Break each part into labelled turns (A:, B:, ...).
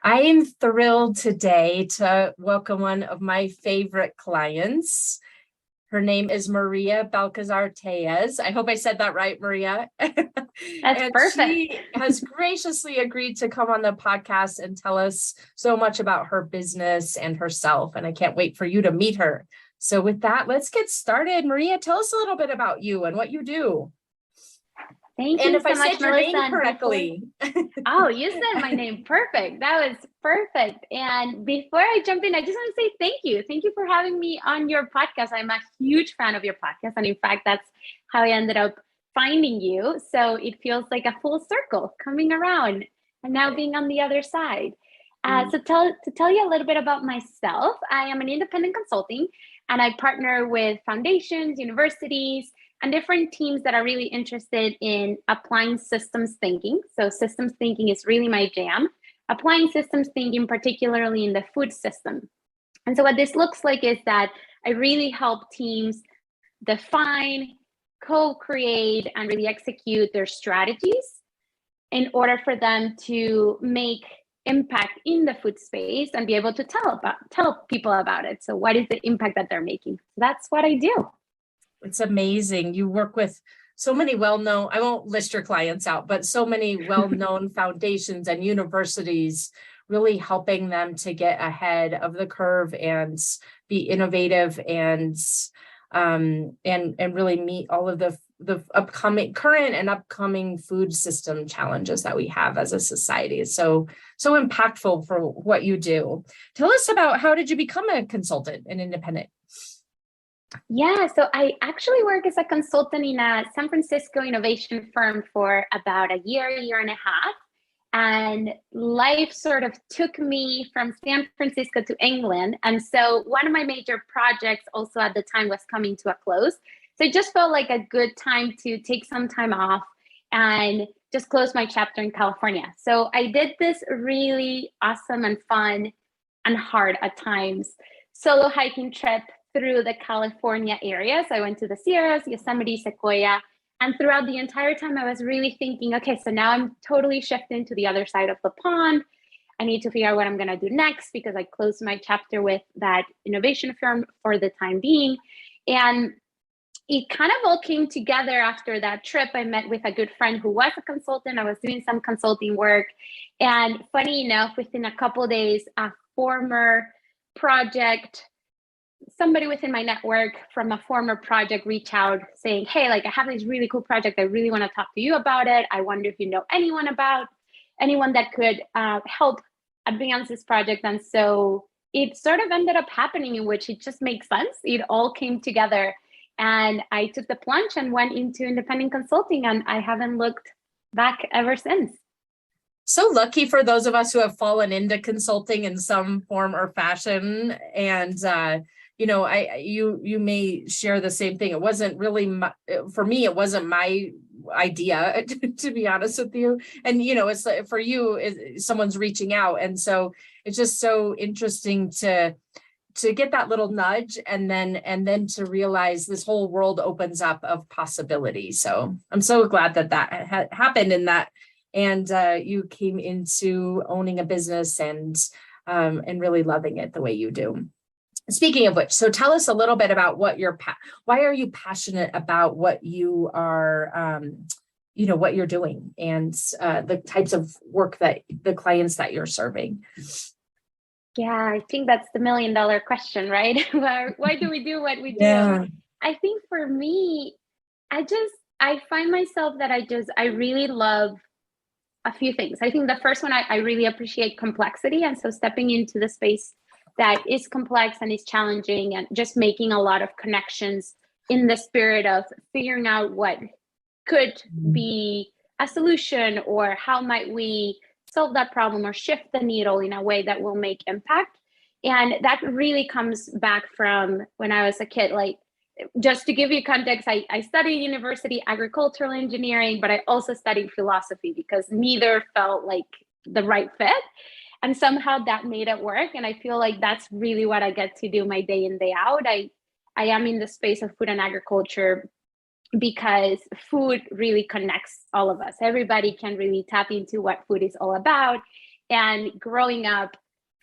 A: I am thrilled today to welcome one of my favorite clients. Her name is Maria Balcazar Tellez. I hope I said that right, Maria.
B: That's
A: And
B: perfect.
A: she has graciously agreed to come on the podcast and tell us so much about her business and herself. And I can't wait for you to meet her. So with that, let's get started. Maria, tell us a little bit about you and what you do.
B: Thank
A: And
B: you
A: if I
B: so much,
A: said your
B: Melissa.
A: name
B: And before,
A: correctly.
B: oh, you said my name perfect. That was perfect. And before I jump in, I just want to say thank you. Thank you for having me on your podcast. I'm a huge fan of your podcast. And in fact, that's how I ended up finding you. So it feels like a full circle coming around and now being on the other side. To tell you a little bit about myself, I am an independent consulting and I partner with foundations, universities, and different teams that are really interested in applying systems thinking. So, systems thinking is really my jam, applying systems thinking, particularly in the food system. And so, what this looks like is that I really help teams define, co create, and really execute their strategies in order for them to make impact in the food space and be able to tell people about it. So what is the impact that they're making? That's what I do.
A: It's amazing. You work with so many well-known, I won't list your clients out, but so many well-known foundations and universities, really helping them to get ahead of the curve and be innovative and really meet all of the upcoming current and upcoming food system challenges that we have as a society. It's so impactful for what you do. Tell us about, how did you become a consultant and independent?
B: Yeah, so I actually work as a consultant in a San Francisco innovation firm for about a year and a half. And life sort of took me from San Francisco to England. And so one of my major projects also at the time was coming to a close. So it just felt like a good time to take some time off and just close my chapter in California. So I did this really awesome and fun and hard at times solo hiking trip through the California area. So I went to the Sierras, Yosemite, Sequoia. And throughout the entire time, I was really thinking, okay, so now I'm totally shifting to the other side of the pond. I need to figure out what I'm going to do next because I closed my chapter with that innovation firm for the time being. And it kind of all came together after that trip. I met with a good friend who was a consultant. I was doing some consulting work. And funny enough, within a couple of days, a former project, somebody within my network from a former project reached out saying, hey, like I have this really cool project. I really want to talk to you about it. I wonder if you know anyone that could help advance this project. And so it sort of ended up happening in which it just makes sense. It all came together and I took the plunge and went into independent consulting and I haven't looked back ever since.
A: So lucky for those of us who have fallen into consulting in some form or fashion. And, you may share the same thing. It wasn't really, for me, it wasn't my idea, to be honest with you. And, it's for you, someone's reaching out. And so it's just so interesting to get that little nudge and then to realize this whole world opens up of possibility. So I'm so glad that happened and you came into owning a business and really loving it the way you do. Speaking of which, so tell us a little bit about why are you passionate about what you are, what you're doing and the types of work that the clients that you're serving.
B: Yeah, I think that's the $1 million question, right? Why do we do what we do?
A: Yeah.
B: I think for me, I find myself that I really love a few things. I think the first one, I really appreciate complexity. And so stepping into the space that is complex and is challenging and just making a lot of connections in the spirit of figuring out what could be a solution or how might we solve that problem or shift the needle in a way that will make impact. And that really comes back from when I was a kid. Like, just to give you context, I studied university agricultural engineering, but I also studied philosophy because neither felt like the right fit. And somehow that made it work. And I feel like that's really what I get to do my day in, day out. I am in the space of food and agriculture because food really connects all of us. Everybody can really tap into what food is all about. And growing up,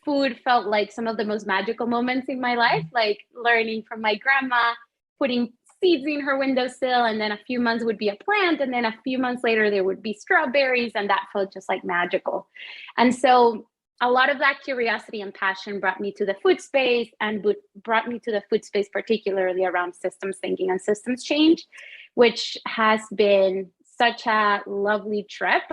B: food felt like some of the most magical moments in my life, like learning from my grandma, putting seeds in her windowsill, and then a few months would be a plant, and then a few months later there would be strawberries, and that felt just like magical. And so a lot of that curiosity and passion brought me to the food space, and brought me to the food space particularly around systems thinking and systems change, which has been such a lovely trip.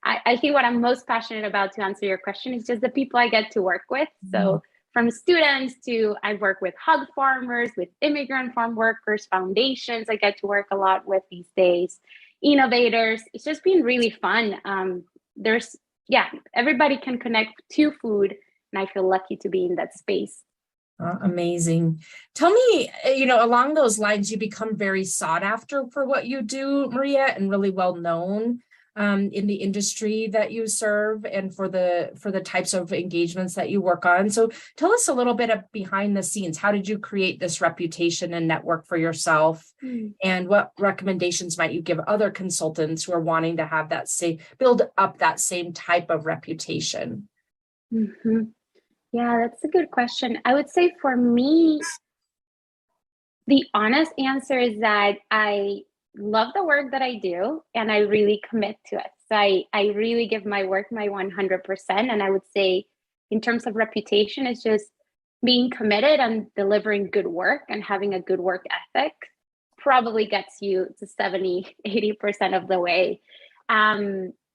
B: I think what I'm most passionate about, to answer your question, is just the people I get to work with. So from students to, I work with hog farmers, with immigrant farm workers, foundations I get to work a lot with these days, innovators. It's just been really fun. Everybody can connect to food, and I feel lucky to be in that space.
A: Amazing. Tell me, along those lines, you become very sought after for what you do, Maria, and really well known in the industry that you serve, and for the types of engagements that you work on. So tell us a little bit of behind the scenes. How did you create this reputation and network for yourself? And what recommendations might you give other consultants who are wanting to have build up that same type of reputation?
B: Mm-hmm. Yeah, that's a good question. I would say for me, the honest answer is that I love the work that I do, and I really commit to it. So I really give my work my 100%. And I would say in terms of reputation, it's just being committed and delivering good work and having a good work ethic probably gets you to 70, 80% of the way.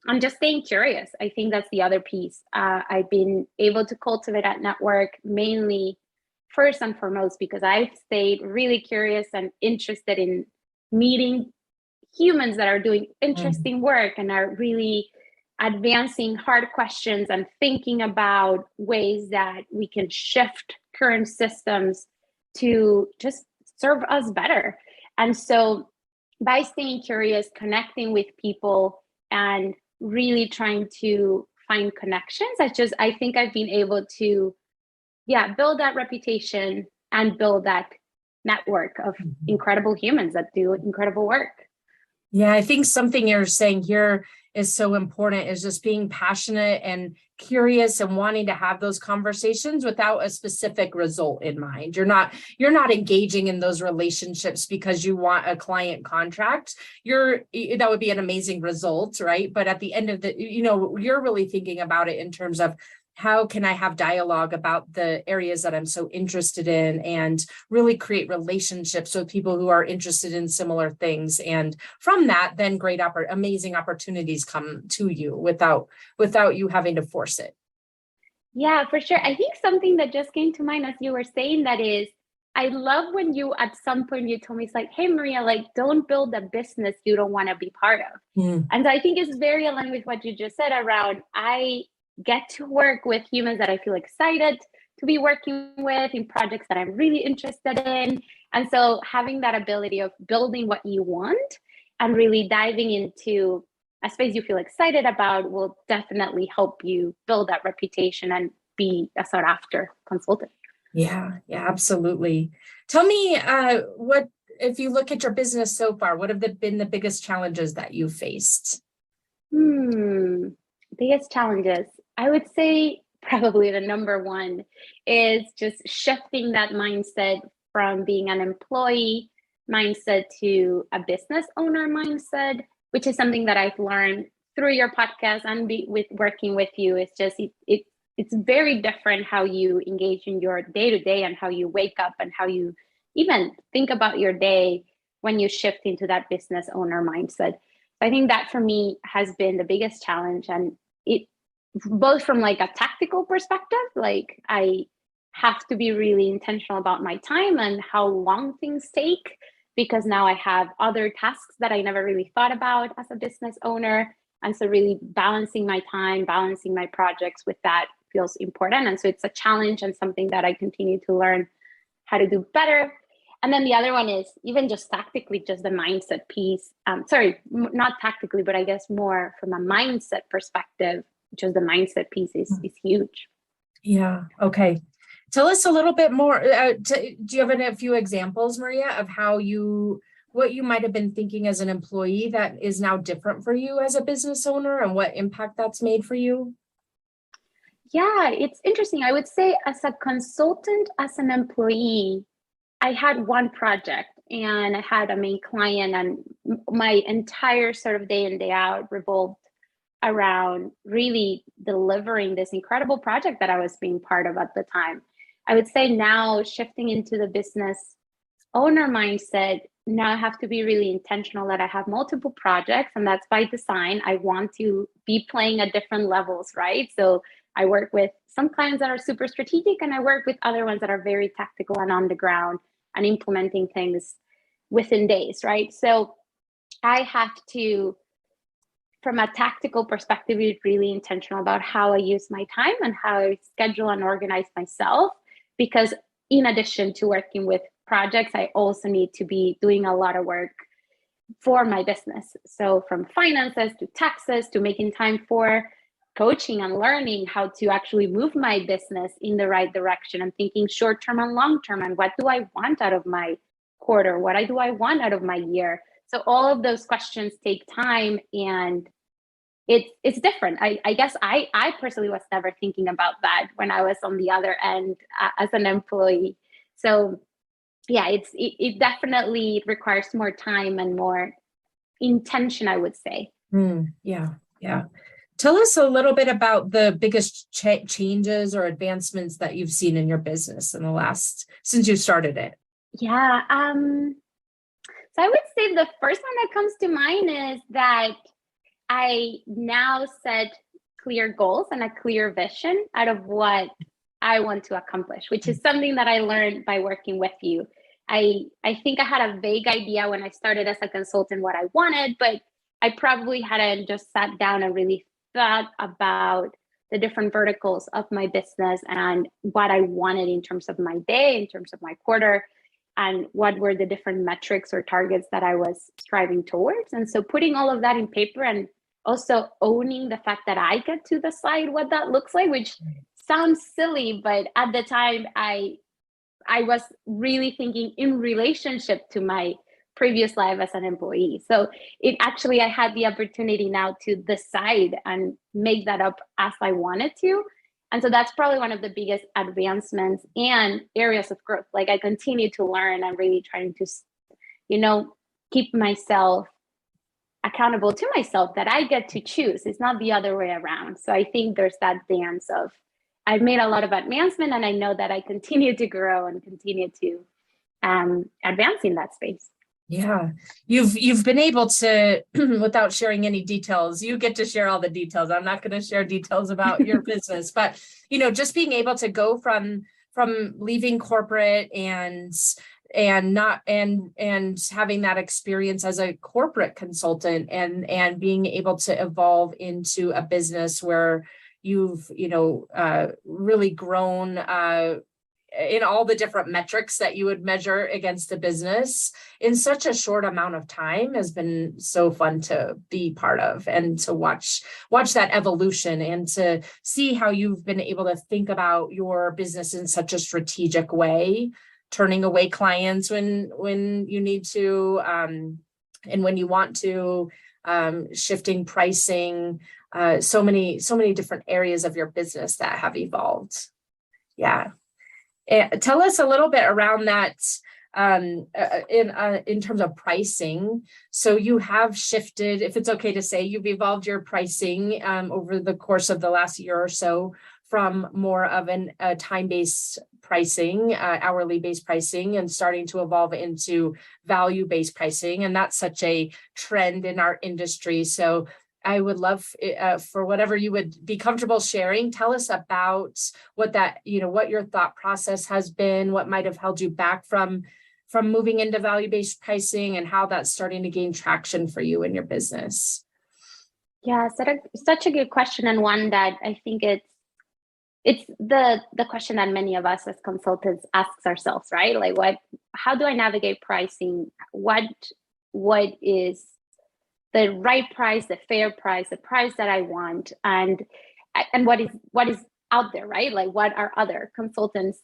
B: And just staying curious. I think that's the other piece. I've been able to cultivate that network mainly first and foremost because I've stayed really curious and interested in meeting humans that are doing interesting work and are really advancing hard questions and thinking about ways that we can shift current systems to just serve us better. And so by staying curious, connecting with people, and really trying to find connections, I think I've been able to build that reputation and build that network of incredible humans that do incredible work.
A: Yeah, I think something you're saying here is so important, is just being passionate and curious and wanting to have those conversations without a specific result in mind. You're not engaging in those relationships because you want a client contract. That would be an amazing result, right? But at the end of you're really thinking about it in terms of, how can I have dialogue about the areas that I'm so interested in, and really create relationships with people who are interested in similar things? And from that, then amazing opportunities come to you without you having to force it.
B: Yeah, for sure. I think something that just came to mind as you were saying that is, I love when at some point you told me, it's like, hey, Maria, don't build a business you don't want to be part of. And so I think it's very aligned with what you just said around, I get to work with humans that I feel excited to be working with in projects that I'm really interested in. And so having that ability of building what you want and really diving into a space you feel excited about will definitely help you build that reputation and be a sought after consultant.
A: Yeah, absolutely. Tell me, what, if you look at your business so far, what have been the biggest challenges that you faced?
B: Biggest challenges. I would say probably the number one is just shifting that mindset from being an employee mindset to a business owner mindset, which is something that I've learned through your podcast and with working with you. It's just, it's very different how you engage in your day-to-day and how you wake up and how you even think about your day when you shift into that business owner mindset. I think that for me has been the biggest challenge, and it both from a tactical perspective, I have to be really intentional about my time and how long things take, because now I have other tasks that I never really thought about as a business owner. And so really balancing my time, balancing my projects with that feels important. And so it's a challenge and something that I continue to learn how to do better. And then the other one is even just tactically, just the mindset piece. Not tactically, but I guess more from a mindset perspective, just the mindset piece is huge.
A: Yeah. Okay. Tell us a little bit more. Do you have a few examples, Maria, of what you might have been thinking as an employee that is now different for you as a business owner, and what impact that's made for you?
B: Yeah, it's interesting. I would say as a consultant, as an employee, I had one project and I had a main client, and my entire sort of day in, day out revolved around really delivering this incredible project that I was being part of at the time. I would say now shifting into the business owner mindset, now I have to be really intentional that I have multiple projects, and that's by design. I want to be playing at different levels, right? So I work with some clients that are super strategic, and I work with other ones that are very tactical and on the ground and implementing things within days, right? So I have to, from a tactical perspective, be really intentional about how I use my time and how I schedule and organize myself. Because in addition to working with projects, I also need to be doing a lot of work for my business. So from finances to taxes to making time for coaching and learning how to actually move my business in the right direction and thinking short term and long term, and what do I want out of my quarter, what do I want out of my year. So all of those questions take time, and it's different. I guess I personally was never thinking about that when I was on the other end as an employee. So yeah, it definitely requires more time and more intention, I would say.
A: Yeah, yeah. Tell us a little bit about the biggest changes or advancements that you've seen in your business in the last, since you started it.
B: Yeah. So I would say the first one that comes to mind is that I now set clear goals and a clear vision out of what I want to accomplish, which is something that I learned by working with you. I think I had a vague idea when I started as a consultant what I wanted, but I probably hadn't just sat down and really thought about the different verticals of my business and what I wanted in terms of my day, in terms of my quarter, and what were the different metrics or targets that I was striving towards. And so putting all of that in paper and also owning the fact that I get to decide what that looks like, which sounds silly, but at the time I was really thinking in relationship to my previous life as an employee. So it actually, I had the opportunity now to decide and make that up as I wanted to. And so that's probably one of the biggest advancements and areas of growth. Like I continue to learn and really trying to, keep myself accountable to myself, that I get to choose. It's not the other way around. So I think there's that dance of, I've made a lot of advancement, and I know that I continue to grow and continue to advance in that space.
A: Yeah, you've been able to, without sharing any details, you get to share all the details. I'm not going to share details about your business, but just being able to go from leaving corporate and not and having that experience as a corporate consultant and being able to evolve into a business where you've really grown in all the different metrics that you would measure against a business in such a short amount of time has been so fun to be part of, and to watch that evolution and to see how you've been able to think about your business in such a strategic way, turning away clients when you need to, and when you want to, shifting pricing, so many different areas of your business that have evolved. Yeah. Tell us a little bit around that in terms of pricing. So you have shifted, if it's okay to say, you've evolved your pricing over the course of the last year or so from more of a time-based pricing, hourly-based pricing, and starting to evolve into value-based pricing. And that's such a trend in our industry. So I would love for whatever you would be comfortable sharing. Tell us about what that, what your thought process has been, what might have held you back from moving into value-based pricing, and how that's starting to gain traction for you in your business.
B: Yeah, such a good question, and one that I think it's the question that many of us as consultants asks ourselves, right? Like how do I navigate pricing? What is the right price, the fair price, the price that I want, and what is out there, right? Like what are other consultants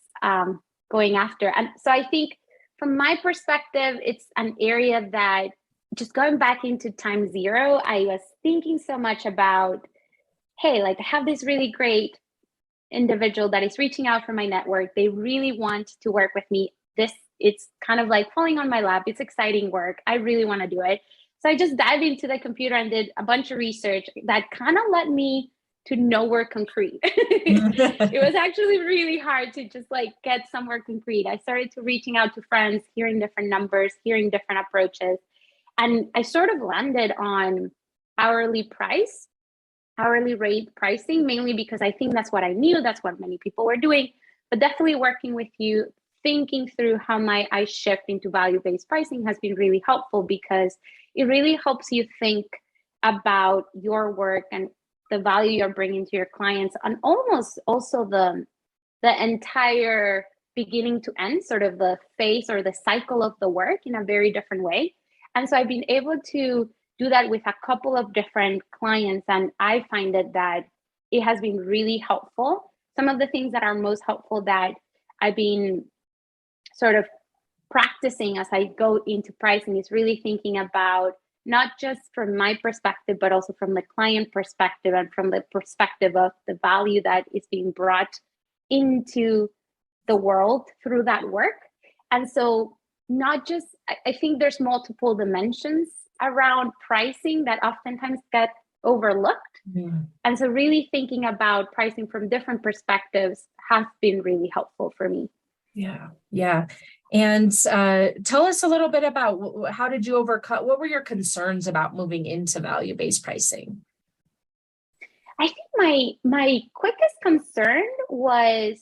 B: going after? And so I think from my perspective, it's an area that, just going back into time zero, I was thinking so much about, hey, like I have this really great individual that is reaching out from my network. They really want to work with me. It's kind of like falling on my lap. It's exciting work. I really want to do it. So I just dived into the computer and did a bunch of research that kind of led me to nowhere concrete. It was actually really hard to just like get somewhere concrete. I started to reaching out to friends, hearing different numbers, hearing different approaches. And I sort of landed on hourly rate pricing, mainly because I think that's what I knew, that's what many people were doing, but definitely working with you, thinking through how I shift into value-based pricing has been really helpful, because it really helps you think about your work and the value you're bringing to your clients, and almost also the entire beginning to end, sort of the phase or the cycle of the work in a very different way. And so I've been able to do that with a couple of different clients, and I find that it has been really helpful. Some of the things that are most helpful that I've been sort of practicing as I go into pricing is really thinking about, not just from my perspective, but also from the client perspective and from the perspective of the value that is being brought into the world through that work. And so not just, I think there's multiple dimensions around pricing that oftentimes get overlooked.
A: Mm.
B: And so really thinking about pricing from different perspectives has been really helpful for me.
A: Yeah. And tell us a little bit about how did you overcome, what were your concerns about moving into value-based pricing?
B: I think my quickest concern was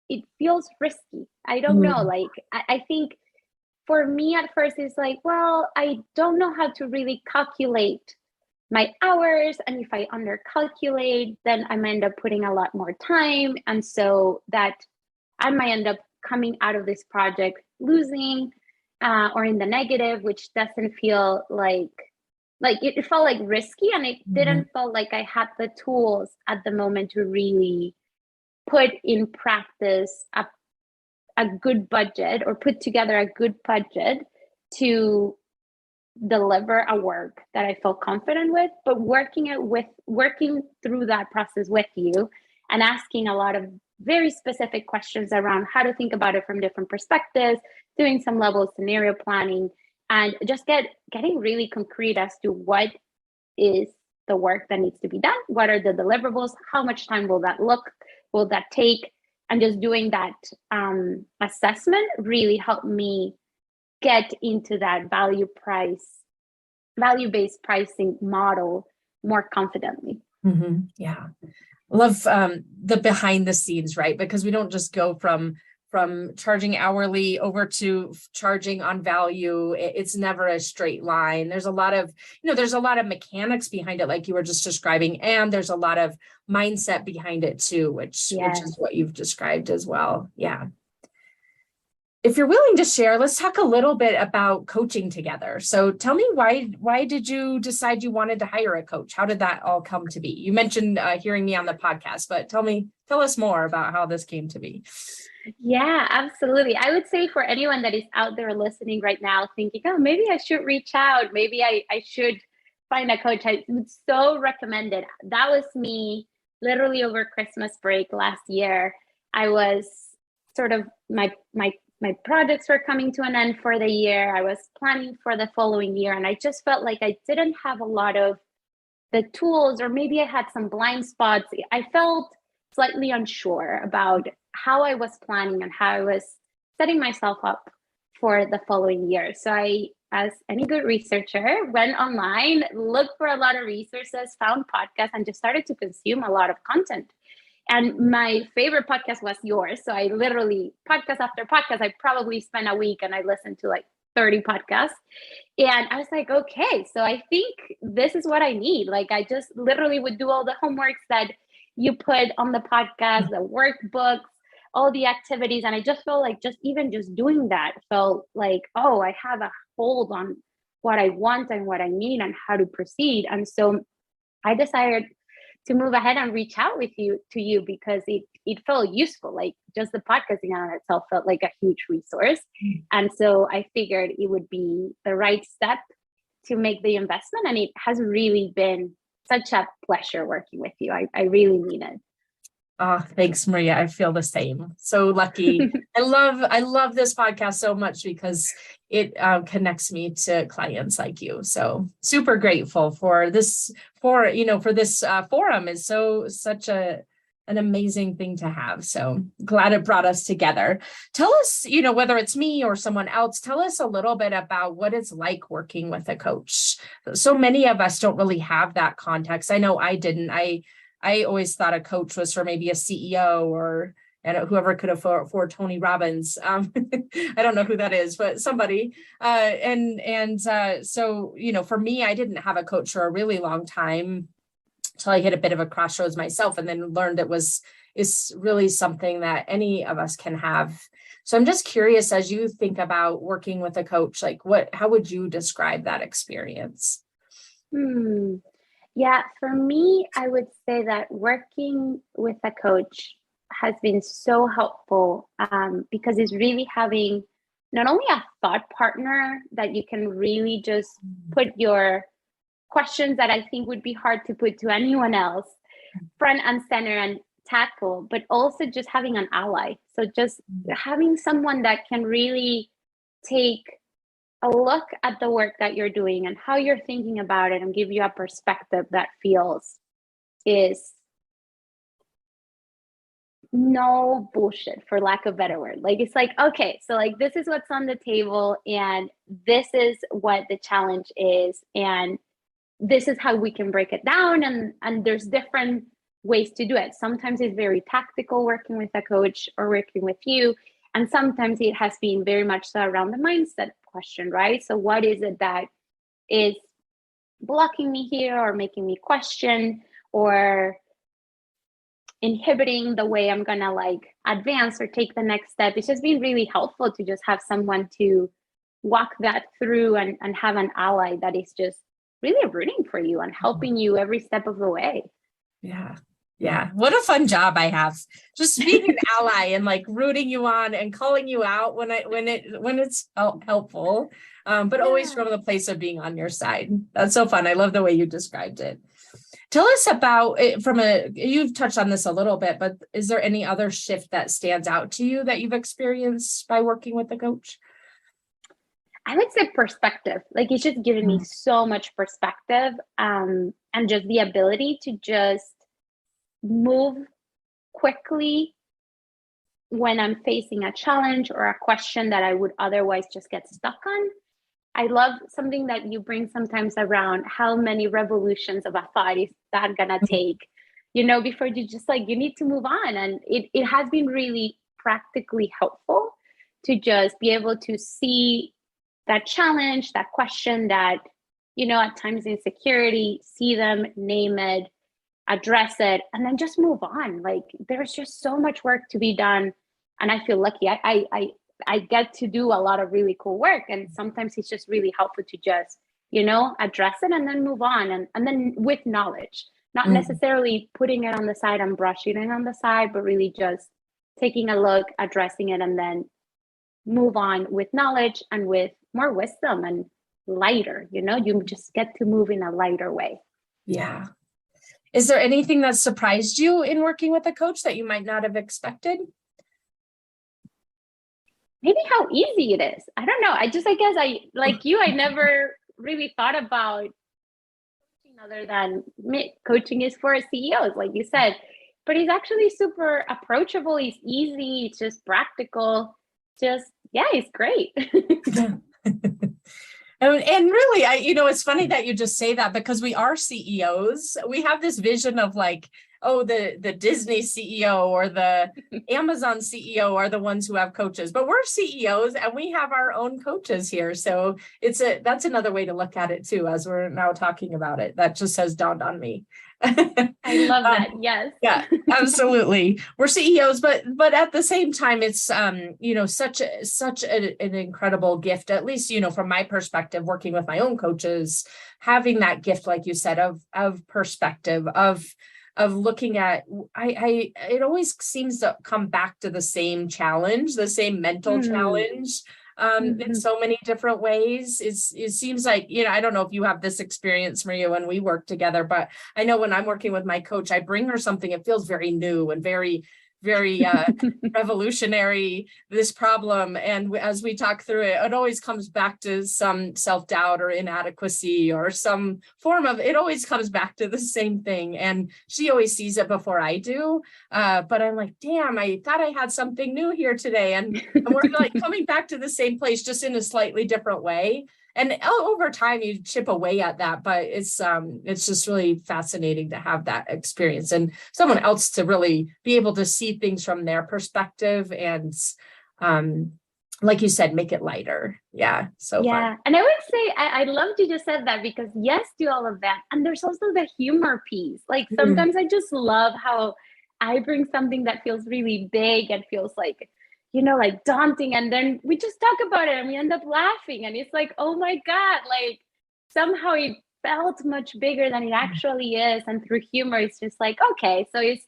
B: it feels risky. I don't know. Like, I think for me at first, it's like, well, I don't know how to really calculate my hours. And if I undercalculate, then I might end up putting a lot more time. And so that I might end up coming out of this project losing or in the negative, which doesn't feel like it felt like risky, and it didn't feel like I had the tools at the moment to really put in practice a good budget, or put together a good budget to deliver a work that I felt confident with. But working through that process with you and asking a lot of very specific questions around how to think about it from different perspectives, doing some level of scenario planning, and just getting really concrete as to what is the work that needs to be done, what are the deliverables, how much time will that take, and just doing that assessment really helped me get into that value-based pricing model more confidently.
A: Yeah. I love the behind the scenes, right? Because we don't just go from charging hourly over to charging on value. It's never a straight line. There's a lot of, there's a lot of mechanics behind it, like you were just describing, and there's a lot of mindset behind it too, which is what you've described as well. Yeah. If you're willing to share, let's talk a little bit about coaching together. So tell me, why did you decide you wanted to hire a coach? How did that all come to be? You mentioned hearing me on the podcast, but tell us more about how this came to be.
B: Yeah, absolutely. I would say for anyone that is out there listening right now thinking, oh, maybe I should reach out. Maybe I should find a coach. I would so recommend it. That was me literally over Christmas break last year. I was sort of, my projects were coming to an end for the year. I was planning for the following year. And I just felt like I didn't have a lot of the tools, or maybe I had some blind spots. I felt slightly unsure about how I was planning and how I was setting myself up for the following year. So I, as any good researcher, went online, looked for a lot of resources, found podcasts, and just started to consume a lot of content. And my favorite podcast was yours. So I literally, podcast after podcast, I probably spent a week and I listened to like 30 podcasts. And I was like, okay, so I think this is what I need. Like, I just literally would do all the homeworks that you put on the podcast, the workbooks, all the activities. And I just felt like just doing that felt like, oh, I have a hold on what I want and what I need and how to proceed. And so I decided to move ahead and reach out to you because it felt useful. Like, just the podcasting on itself felt like a huge resource. And so I figured it would be the right step to make the investment. And it has really been such a pleasure working with you. I really mean it.
A: Oh, thanks, Maria. I feel the same. So lucky. I love this podcast so much because it connects me to clients like you. So super grateful for this, for this forum is such an amazing thing to have. So glad it brought us together. Tell us, whether it's me or someone else, tell us a little bit about what it's like working with a coach. So many of us don't really have that context. I know I didn't. I always thought a coach was for maybe a CEO or whoever could afford Tony Robbins. I don't know who that is, but somebody. So, for me, I didn't have a coach for a really long time until I hit a bit of a crossroads myself, and then learned it's really something that any of us can have. So I'm just curious, as you think about working with a coach, like how would you describe that experience?
B: Yeah, for me, I would say that working with a coach has been so helpful because it's really having not only a thought partner that you can really just put your questions that I think would be hard to put to anyone else front and center and tackle, but also just having an ally. So just having someone that can really take a look at the work that you're doing and how you're thinking about it and give you a perspective that is no bullshit, for lack of a better word. Like, it's like, okay, so like, this is what's on the table and this is what the challenge is. And this is how we can break it down. And there's different ways to do it. Sometimes it's very tactical working with a coach or working with you. And sometimes it has been very much so around the mindset question, right? So what is it that is blocking me here or making me question or inhibiting the way I'm gonna like advance or take the next step? It's just been really helpful to just have someone to walk that through and have an ally that is just really rooting for you and helping you every step of the way.
A: Yeah. Yeah. What a fun job I have. Just being an ally and like rooting you on and calling you out when it's helpful. But always from the place of being on your side. That's so fun. I love the way you described it. Tell us about it you've touched on this a little bit, but is there any other shift that stands out to you that you've experienced by working with a coach?
B: I would say perspective. Like, it's just given me so much perspective and just the ability to just move quickly when I'm facing a challenge or a question that I would otherwise just get stuck on. I love something that you bring sometimes around how many revolutions of a thought is that gonna take, before you just like, you need to move on. And it has been really practically helpful to just be able to see that challenge, that question, that, at times insecurity, see them, name it, address it, and then just move on. Like, there's just so much work to be done. And I feel lucky. I get to do a lot of really cool work. And sometimes it's just really helpful to just, address it and then move on. And then with knowledge, not necessarily putting it on the side and brushing it on the side, but really just taking a look, addressing it, and then move on with knowledge and with more wisdom and lighter, you just get to move in a lighter way.
A: Yeah. Is there anything that surprised you in working with a coach that you might not have expected?
B: Maybe how easy it is. I don't know. I guess I never really thought about coaching other than coaching is for CEOs, like you said, but it's actually super approachable. It's easy. It's just practical. It's great.
A: And really, it's funny that you just say that because we are CEOs. We have this vision of like, oh, the Disney CEO or the Amazon CEO are the ones who have coaches, but we're CEOs and we have our own coaches here. So that's another way to look at it too, as we're now talking about it. That just has dawned on me.
B: I love that. Yes.
A: Yeah, absolutely. We're CEOs, but at the same time, it's such an incredible gift, at least, from my perspective, working with my own coaches, having that gift, like you said, of perspective, of looking at, it always seems to come back to the same challenge, the same mental challenge in so many different ways. It seems like, I don't know if you have this experience, Maria, when we work together, but I know when I'm working with my coach, I bring her something, it feels very new and very revolutionary, this problem. And as we talk through it, it always comes back to some self-doubt or inadequacy or some form of, it always comes back to the same thing. And she always sees it before I do. But I'm like, damn, I thought I had something new here today. And we're like coming back to the same place, just in a slightly different way. And over time, you chip away at that, but it's just really fascinating to have that experience and someone else to really be able to see things from their perspective and, like you said, make it lighter. Yeah, so fun.
B: And I would say I loved you just said that, because yes, do all of that, and there's also the humor piece. Like sometimes I just love how I bring something that feels really big and feels like, like daunting. And then we just talk about it and we end up laughing. And it's like, oh my God, like somehow it felt much bigger than it actually is. And through humor, it's just like, okay, so it's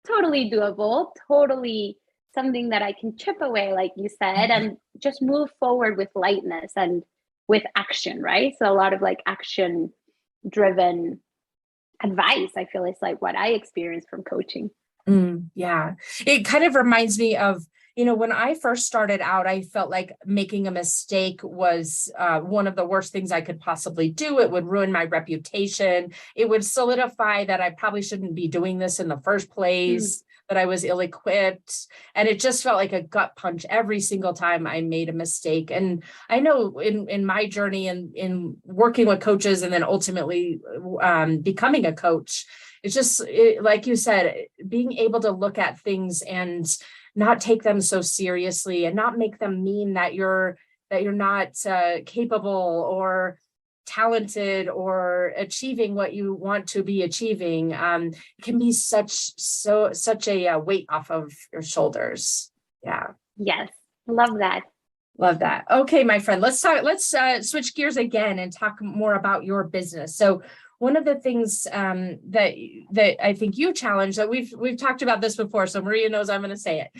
B: totally doable, totally something that I can chip away, like you said, and just move forward with lightness and with action, right? So a lot of like action driven advice, I feel, is like what I experienced from coaching.
A: Yeah, it kind of reminds me of, when I first started out, I felt like making a mistake was one of the worst things I could possibly do. It would ruin my reputation. It would solidify that I probably shouldn't be doing this in the first place, that I was ill-equipped. And it just felt like a gut punch every single time I made a mistake. And I know in my journey in working with coaches and then ultimately becoming a coach, it's just like you said, being able to look at things and not take them so seriously and not make them mean that you're not capable or talented or achieving what you want to be achieving. It can be such a weight off of your shoulders. Yeah.
B: Yes. Love that.
A: Love that. Okay, my friend, let's switch gears again and talk more about your business. So one of the things that I think you challenge, that we've talked about this before, so Maria knows I'm going to say it,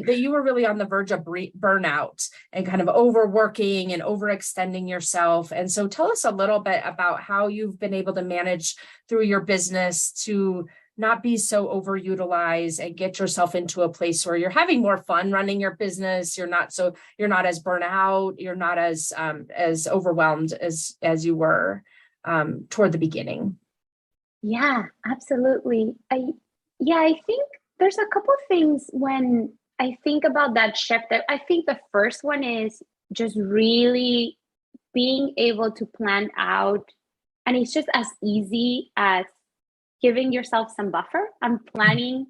A: that you were really on the verge of burnout and kind of overworking and overextending yourself. And so tell us a little bit about how you've been able to manage through your business to not be so overutilized and get yourself into a place where you're having more fun running your business. You're not as burnt out. You're not as overwhelmed as you were toward the beginning.
B: Yeah, absolutely. I think there's a couple of things when I think about that shift. I think the first one is just really being able to plan out, and it's just as easy as giving yourself some buffer and planning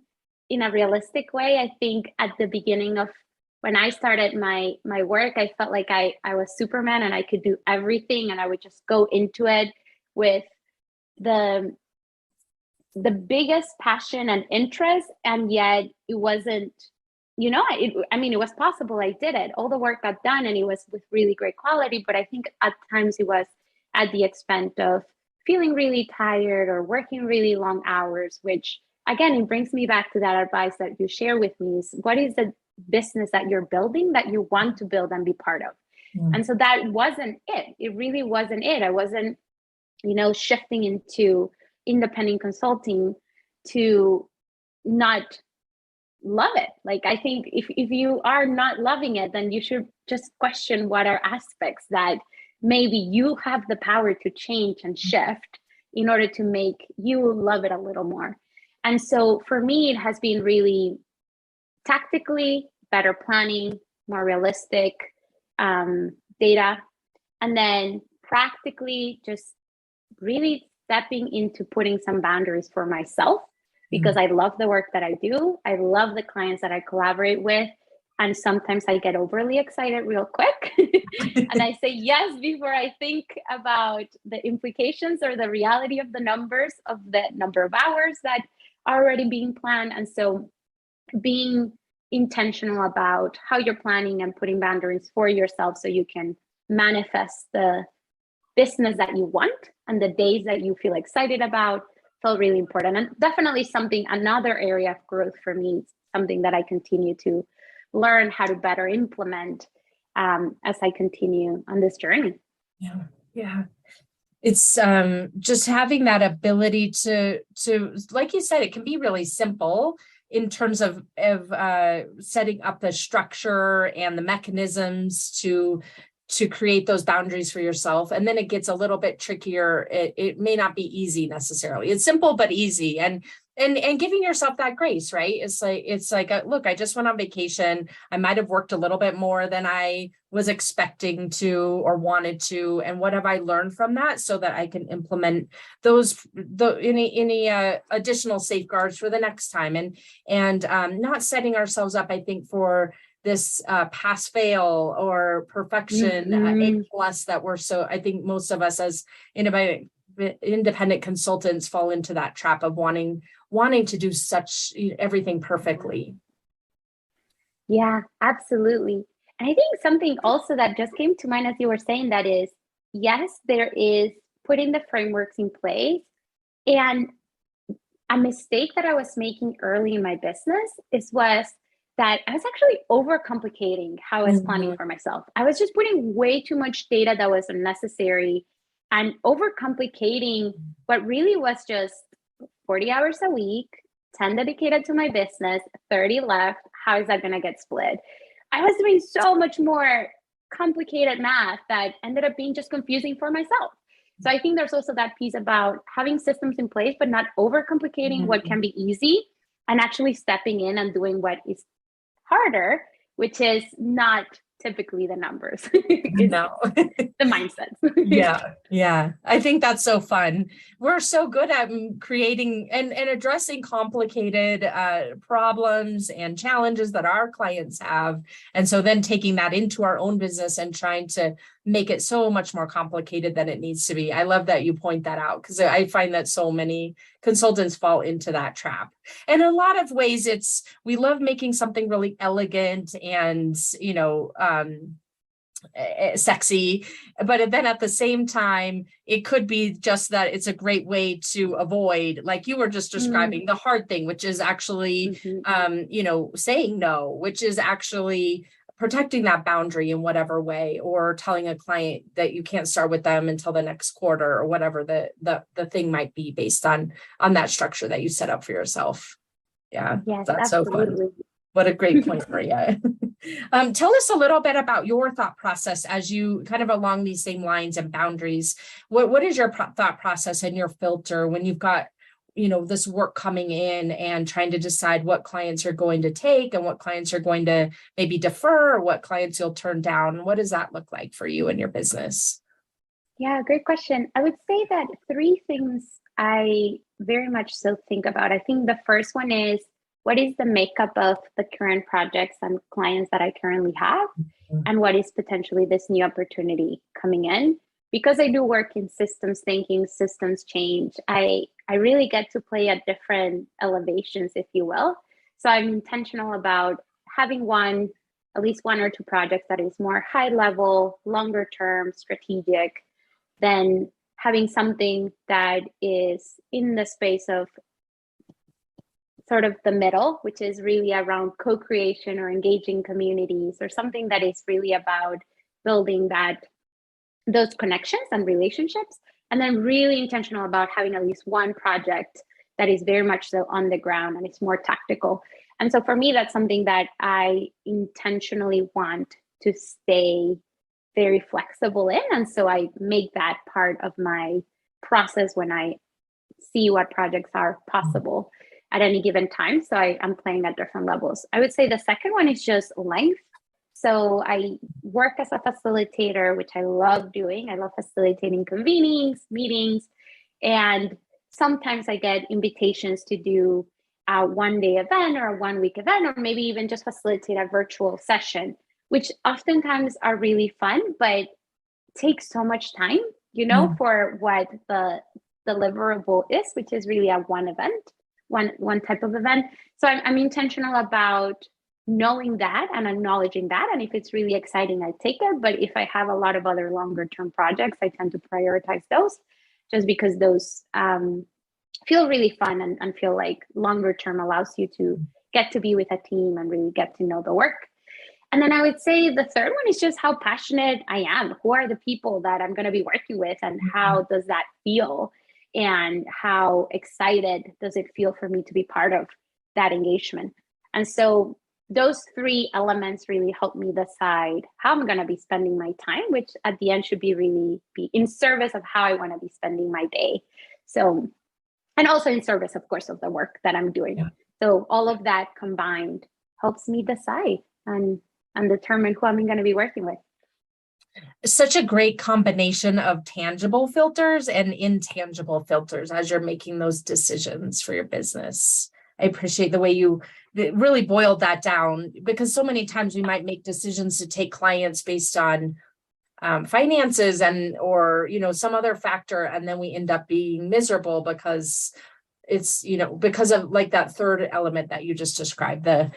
B: in a realistic way. I think at the beginning of when I started my work, I felt like I was Superman and I could do everything, and I would just go into it with the biggest passion and interest, and yet it wasn't, it was possible. I did it. All the work got done and it was with really great quality, but I think at times it was at the expense of feeling really tired or working really long hours, which again, it brings me back to that advice that you share with me is, what is the business that you're building that you want to build and be part of? And so that wasn't it. It really wasn't it. I wasn't, shifting into independent consulting to not love it. Like, I think if you are not loving it, then you should just question what are aspects that maybe you have the power to change and shift in order to make you love it a little more. And so for me, it has been really tactically better planning, more realistic data, and then practically just really stepping into putting some boundaries for myself, because I love the work that I do. I love the clients that I collaborate with. And sometimes I get overly excited real quick and I say yes before I think about the implications or the reality of the numbers of the number of hours that are already being planned. And so being intentional about how you're planning and putting boundaries for yourself so you can manifest the business that you want and the days that you feel excited about felt really important. And definitely another area of growth for me, something that I continue to learn how to better implement. as I continue on this journey.
A: Yeah. Yeah. It's just having that ability to like you said, it can be really simple in terms of setting up the structure and the mechanisms to create those boundaries for yourself. And then it gets a little bit trickier. It may not be easy necessarily. It's simple but easy, and giving yourself that grace, right? It's like look, I just went on vacation. I might have worked a little bit more than I was expecting to or wanted to, and what have I learned from that, so that I can implement any additional safeguards for the next time, and not setting ourselves up, I think, for this pass fail or perfection A plus that we're so, I think most of us as independent consultants fall into that trap of wanting to do everything perfectly.
B: Yeah, absolutely. And I think something also that just came to mind as you were saying that is, yes, there is putting the frameworks in place. And a mistake that I was making early in my business was that I was actually overcomplicating how I was planning for myself. I was just putting way too much data that was unnecessary and overcomplicating what really was just 40 hours a week, 10 dedicated to my business, 30 left. How is that going to get split? I was doing so much more complicated math that ended up being just confusing for myself. So I think there's also that piece about having systems in place, but not overcomplicating what can be easy, and actually stepping in and doing what is harder, which is not typically the numbers.
A: No.
B: The mindset.
A: Yeah. I think that's so fun. We're so good at creating and addressing complicated problems and challenges that our clients have. And so then taking that into our own business and trying to make it so much more complicated than it needs to be. I love that you point that out, because I find that so many consultants fall into that trap. And in a lot of ways, we love making something really elegant and, sexy, but then at the same time, it could be just that it's a great way to avoid, like you were just describing, the hard thing, which is actually, saying no, which is actually protecting that boundary in whatever way, or telling a client that you can't start with them until the next quarter, or whatever the thing might be based on that structure that you set up for yourself. Yeah,
B: yes,
A: that's
B: absolutely.
A: so fun. What a great point, Maria. Tell us a little bit about your thought process as you kind of along these same lines and boundaries. What is your thought process and your filter when you've got, this work coming in and trying to decide what clients you're going to take and what clients you're going to maybe defer, or what clients you'll turn down? What does that look like for you and your business?
B: Yeah, great question. I would say that 3 things I very much so think about. I think the first one is, what is the makeup of the current projects and clients that I currently have? And what is potentially this new opportunity coming in? Because I do work in systems thinking, systems change, I really get to play at different elevations, if you will. So I'm intentional about having at least 1 or 2 projects that is more high level, longer term, strategic, than having something that is in the space of sort of the middle, which is really around co-creation or engaging communities, or something that is really about building those connections and relationships. And then really intentional about having at least 1 project that is very much so on the ground and it's more tactical. And so for me, that's something that I intentionally want to stay very flexible in. And so I make that part of my process when I see what projects are possible at any given time. So I'm playing at different levels. I would say the second one is just length. So I work as a facilitator, which I love doing. I love facilitating convenings, meetings, and sometimes I get invitations to do a 1-day event or a 1-week event, or maybe even just facilitate a virtual session, which oftentimes are really fun, but takes so much time, for what the deliverable is, which is really a one type of event. So I'm intentional about knowing that and acknowledging that. And if it's really exciting, I take it. But if I have a lot of other longer term projects, I tend to prioritize those, just because those feel really fun and feel like longer term allows you to get to be with a team and really get to know the work. And then I would say the third one is just how passionate I am. Who are the people that I'm going to be working with, and how does that feel? And how excited does it feel for me to be part of that engagement? And so those three elements really help me decide how I'm going to be spending my time, which at the end should be in service of how I want to be spending my day. So, and also in service, of course, of the work that I'm doing. Yeah. So all of that combined helps me decide and determine who I'm going to be working with.
A: Such a great combination of tangible filters and intangible filters as you're making those decisions for your business. I appreciate the way you really boiled that down, because so many times we might make decisions to take clients based on finances or some other factor, and then we end up being miserable because it's because of like that third element that you just described, the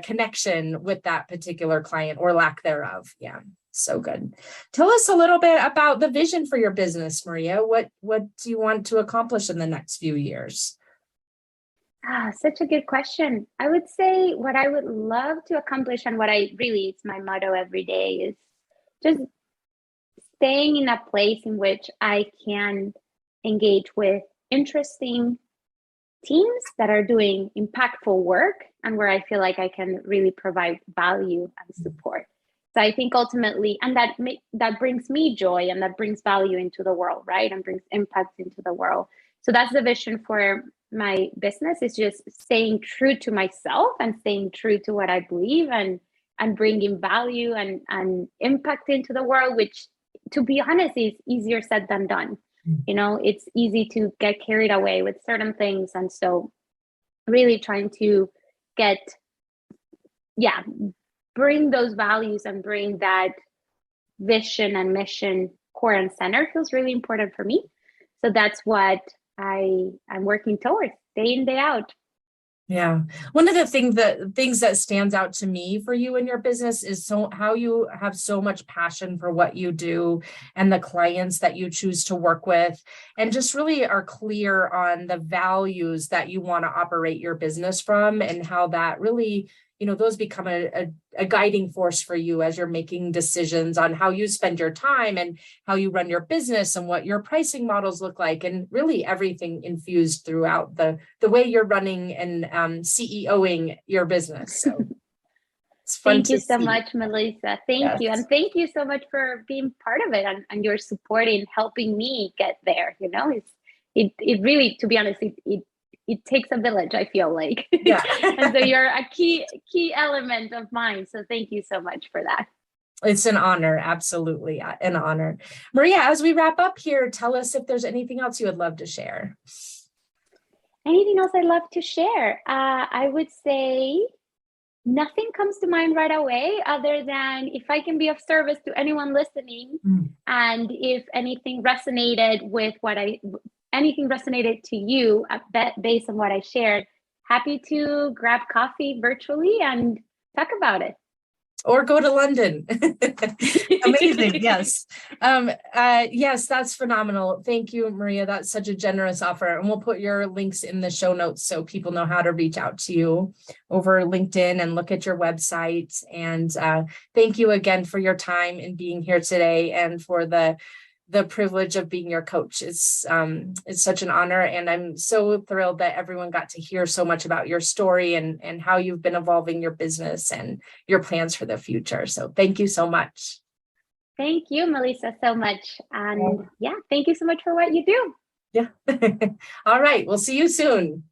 A: connection with that particular client or lack thereof. Yeah, so good. Tell us a little bit about the vision for your business, Maria. What do you want to accomplish in the next few years?
B: Such a good question. I would say what I would love to accomplish, and it's my motto every day, is just staying in a place in which I can engage with interesting teams that are doing impactful work, and where I feel like I can really provide value and support. So I think ultimately, and that brings me joy, and that brings value into the world, right? And brings impact into the world. So that's the vision for my business, is just staying true to myself and staying true to what I believe, and bringing value and impact into the world, which, to be honest, is easier said than done. It's easy to get carried away with certain things. And so really trying to bring those values and bring that vision and mission core and center feels really important for me. So that's what I'm working towards day in, day out.
A: Yeah. One of the things that stands out to me for you in your business is how you have so much passion for what you do and the clients that you choose to work with, and just really are clear on the values that you want to operate your business from, and how that really, those become a guiding force for you as you're making decisions on how you spend your time and how you run your business and what your pricing models look like, and really everything infused throughout the way you're running and CEOing your business. So it's fun.
B: Thank you so much, Melissa. Thank you. And thank you so much for being part of it and your support in helping me get there. It really, to be honest, it takes a village, I feel like. Yeah. And so you're a key element of mine. So thank you so much for that.
A: It's an honor. Absolutely an honor. Maria, as we wrap up here, tell us if there's anything else you would love to share.
B: Anything else I'd love to share? I would say nothing comes to mind right away, other than if I can be of service to anyone listening, and if anything resonated to you based on what I shared, happy to grab coffee virtually and talk about it.
A: Or go to London. Amazing. Yes. Yes, that's phenomenal. Thank you, Maria. That's such a generous offer. And we'll put your links in the show notes so people know how to reach out to you over LinkedIn and look at your website. And thank you again for your time and being here today, and for the privilege of being your coach. It's such an honor, and I'm so thrilled that everyone got to hear so much about your story and how you've been evolving your business and your plans for the future. So thank you so much.
B: Thank you, Melissa, so much. And thank you so much for what you do.
A: Yeah. All right. We'll see you soon.